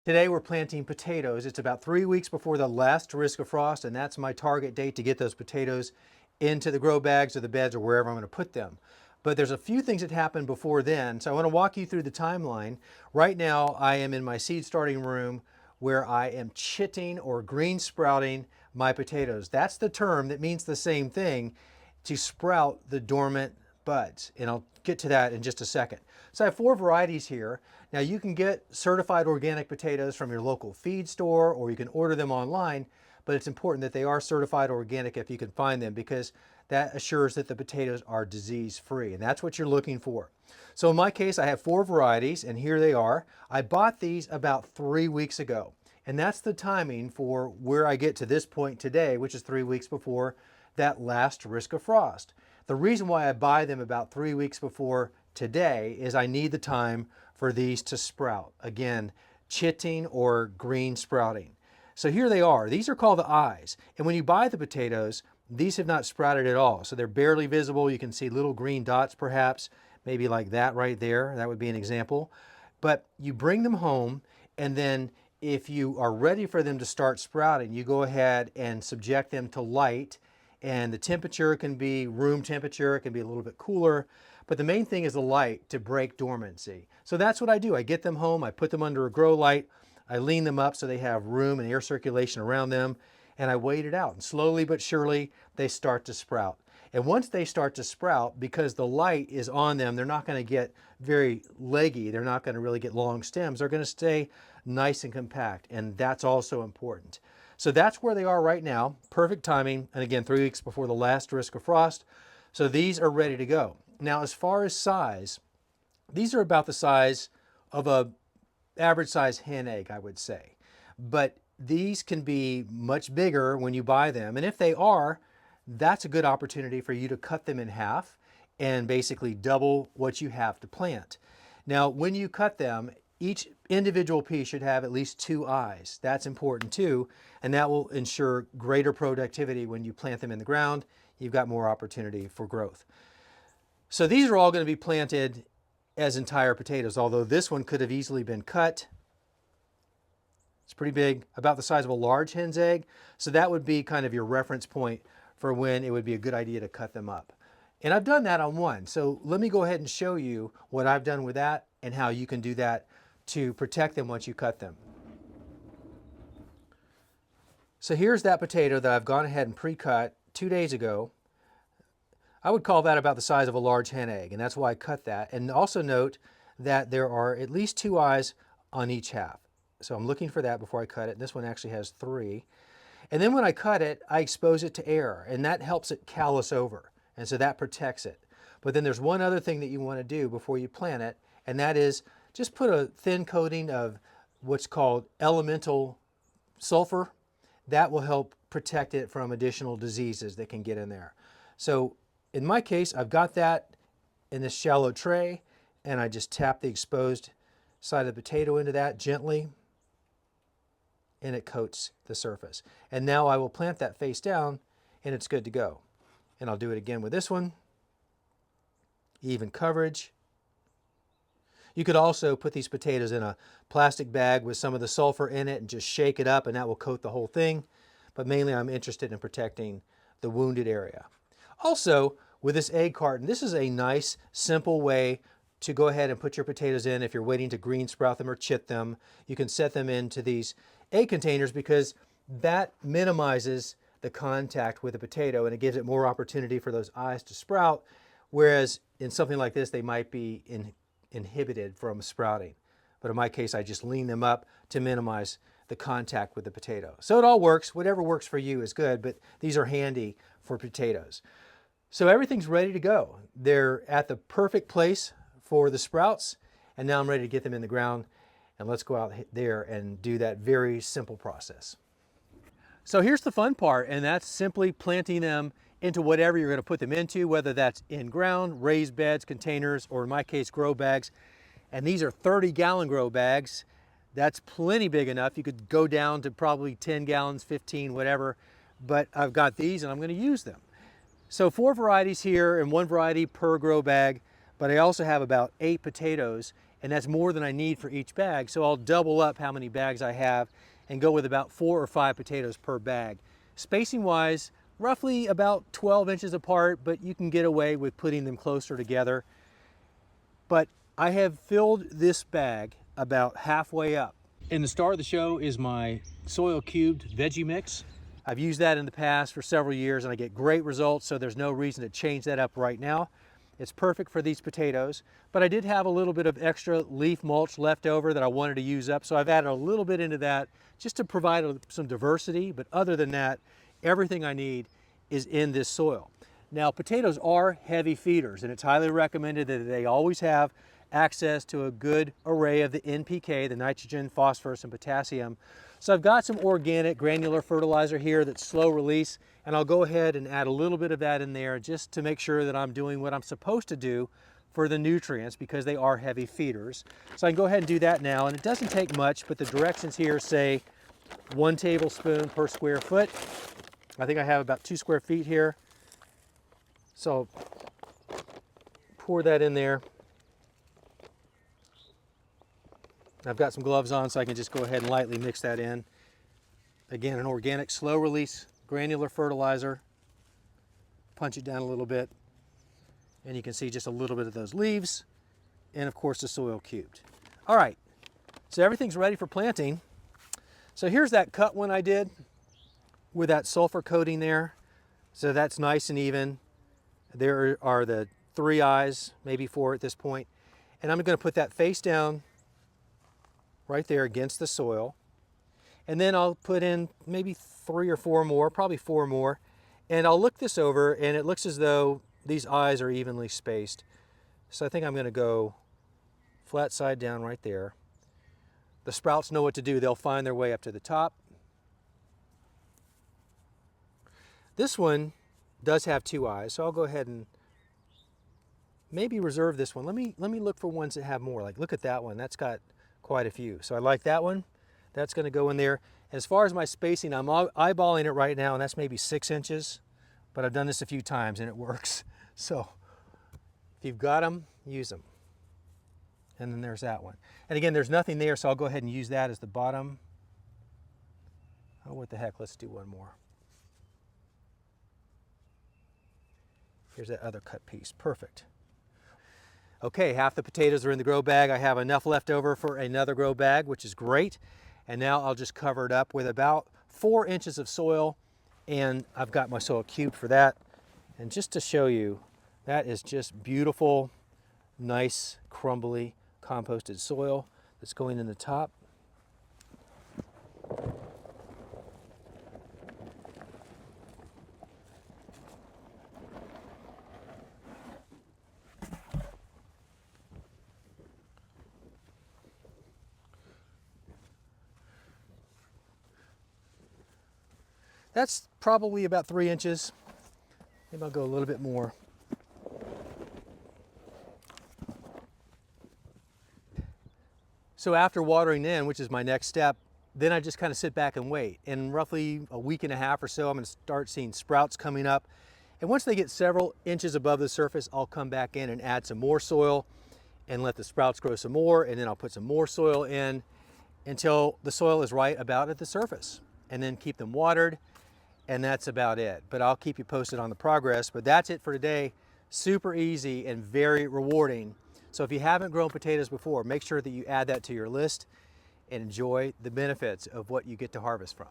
Today we're planting potatoes. It's about 3 weeks before the last risk of frost, and that's my target date to get those potatoes into the grow bags or the beds or wherever I'm going to put them. But there's a few things that happen before then, so I want to walk you through the timeline. Right now I am in my seed starting room where I am chitting or green sprouting my potatoes. That's the term that means the same thing, to sprout the dormant buds, and I'll get to that in just a second. So I have 4 varieties here. Now you can get certified organic potatoes from your local feed store, or you can order them online, but it's important that they are certified organic if you can find them, because that assures that the potatoes are disease-free, and that's what you're looking for. So in my case, I have 4 varieties, and here they are. I bought these about 3 weeks ago, and that's the timing for where I get to this point today, which is 3 weeks before that last risk of frost. The reason why I buy them about 3 weeks before today is I need the time for these to sprout. Again, chitting or green sprouting. So here they are. These are called the eyes. And when you buy the potatoes, these have not sprouted at all. So they're barely visible. You can see little green dots perhaps, maybe like that right there. That would be an example. But you bring them home, and then if you are ready for them to start sprouting, you go ahead and subject them to light. And the temperature can be room temperature, it can be a little bit cooler, but the main thing is the light to break dormancy. So that's what I do. I get them home, I put them under a grow light, I lean them up so they have room and air circulation around them, and I wait it out. And slowly but surely, they start to sprout. And once they start to sprout, because the light is on them, they're not going to get very leggy. They're not going to really get long stems. They're going to stay nice and compact, and that's also important. So that's where they are right now. Perfect timing. And again, 3 weeks before the last risk of frost. So these are ready to go. Now, as far as size, these are about the size of a average size hen egg, I would say. But these can be much bigger when you buy them. And if they are, that's a good opportunity for you to cut them in half and basically double what you have to plant. Now, when you cut them, each individual piece should have at least 2 eyes. That's important too, and that will ensure greater productivity when you plant them in the ground. You've got more opportunity for growth. So these are all going to be planted as entire potatoes, although this one could have easily been cut. It's pretty big, about the size of a large hen's egg. So that would be kind of your reference point for when it would be a good idea to cut them up. And I've done that on one. So let me go ahead and show you what I've done with that and how you can do that to protect them once you cut them. So here's that potato that I've gone ahead and pre-cut 2 days ago. I would call that about the size of a large hen egg, and that's why I cut that. And also note that there are at least 2 eyes on each half. So I'm looking for that before I cut it. This one actually has 3. And then when I cut it, I expose it to air, and that helps it callus over. And so that protects it. But then there's one other thing that you want to do before you plant it, and that is just put a thin coating of what's called elemental sulfur. That will help protect it from additional diseases that can get in there. So in my case, I've got that in this shallow tray, and I just tap the exposed side of the potato into that gently, and it coats the surface. And now I will plant that face down, and it's good to go. And I'll do it again with this one. Even coverage. You could also put these potatoes in a plastic bag with some of the sulfur in it and just shake it up, and that will coat the whole thing. But mainly I'm interested in protecting the wounded area. Also, with this egg carton, this is a nice, simple way to go ahead and put your potatoes in if you're waiting to green sprout them or chit them. You can set them into these egg containers because that minimizes the contact with the potato, and it gives it more opportunity for those eyes to sprout, whereas in something like this, they might be inhibited from sprouting. But in my case, I just lean them up to minimize the contact with the potato. So it all works. Whatever works for you is good, but these are handy for potatoes. So everything's ready to go. They're at the perfect place for the sprouts, and now I'm ready to get them in the ground, and let's go out there and do that very simple process. So here's the fun part, and that's simply planting them into whatever you're going to put them into, whether that's in ground, raised beds, containers, or in my case, grow bags. And these are 30-gallon grow bags. That's plenty big enough. You could go down to probably 10 gallons, 15, whatever, but I've got these and I'm going to use them. So 4 varieties here and 1 variety per grow bag, but I also have about 8 potatoes, and that's more than I need for each bag. So I'll double up how many bags I have and go with about 4 or 5 potatoes per bag. Spacing wise, roughly about 12 inches apart, but you can get away with putting them closer together. But I have filled this bag about halfway up. And the star of the show is my soil cubed veggie mix. I've used that in the past for several years and I get great results, so there's no reason to change that up right now. It's perfect for these potatoes, but I did have a little bit of extra leaf mulch left over that I wanted to use up, so I've added a little bit into that just to provide some diversity, but other than that, everything I need is in this soil. Now, potatoes are heavy feeders, and it's highly recommended that they always have access to a good array of the NPK, the nitrogen, phosphorus, and potassium. So I've got some organic granular fertilizer here that's slow release, and I'll go ahead and add a little bit of that in there just to make sure that I'm doing what I'm supposed to do for the nutrients, because they are heavy feeders. So I can go ahead and do that now, and it doesn't take much, but the directions here say 1 tablespoon per square foot. I think I have about 2 square feet here. So pour that in there. I've got some gloves on so I can just go ahead and lightly mix that in. Again, an organic slow release granular fertilizer. Punch it down a little bit and you can see just a little bit of those leaves, and of course the soil cubed. All right, so everything's ready for planting. So here's that cut one I did with that sulfur coating there. So that's nice and even. There are the 3 eyes, maybe 4 at this point. And I'm going to put that face down right there against the soil. And then I'll put in maybe 3 or 4 more, probably 4 more. And I'll look this over and it looks as though these eyes are evenly spaced. So I think I'm going to go flat side down right there. The sprouts know what to do. They'll find their way up to the top. This one does have 2 eyes, so I'll go ahead and maybe reserve this one. Let me look for ones that have more. Like, look at that one. That's got quite a few. So I like that one. That's going to go in there. As far as my spacing, I'm eyeballing it right now, and that's maybe 6 inches. But I've done this a few times, and it works. So if you've got them, use them. And then there's that one. And again, there's nothing there, so I'll go ahead and use that as the bottom. Oh, what the heck? Let's do one more. Here's that other cut piece. Perfect. Okay, half the potatoes are in the grow bag. I have enough left over for another grow bag, which is great. And now I'll just cover it up with about 4 inches of soil, and I've got my soil cubed for that. And just to show you, that is just beautiful, nice, crumbly, composted soil that's going in the top. That's probably about 3 inches. Maybe I'll go a little bit more. So after watering in, which is my next step, then I just kind of sit back and wait. In roughly a week and a half or so, I'm going to start seeing sprouts coming up. And once they get several inches above the surface, I'll come back in and add some more soil and let the sprouts grow some more. And then I'll put some more soil in until the soil is right about at the surface. And then keep them watered. And that's about it. But I'll keep you posted on the progress. But that's it for today. Super easy and very rewarding. So if you haven't grown potatoes before, make sure that you add that to your list and enjoy the benefits of what you get to harvest from.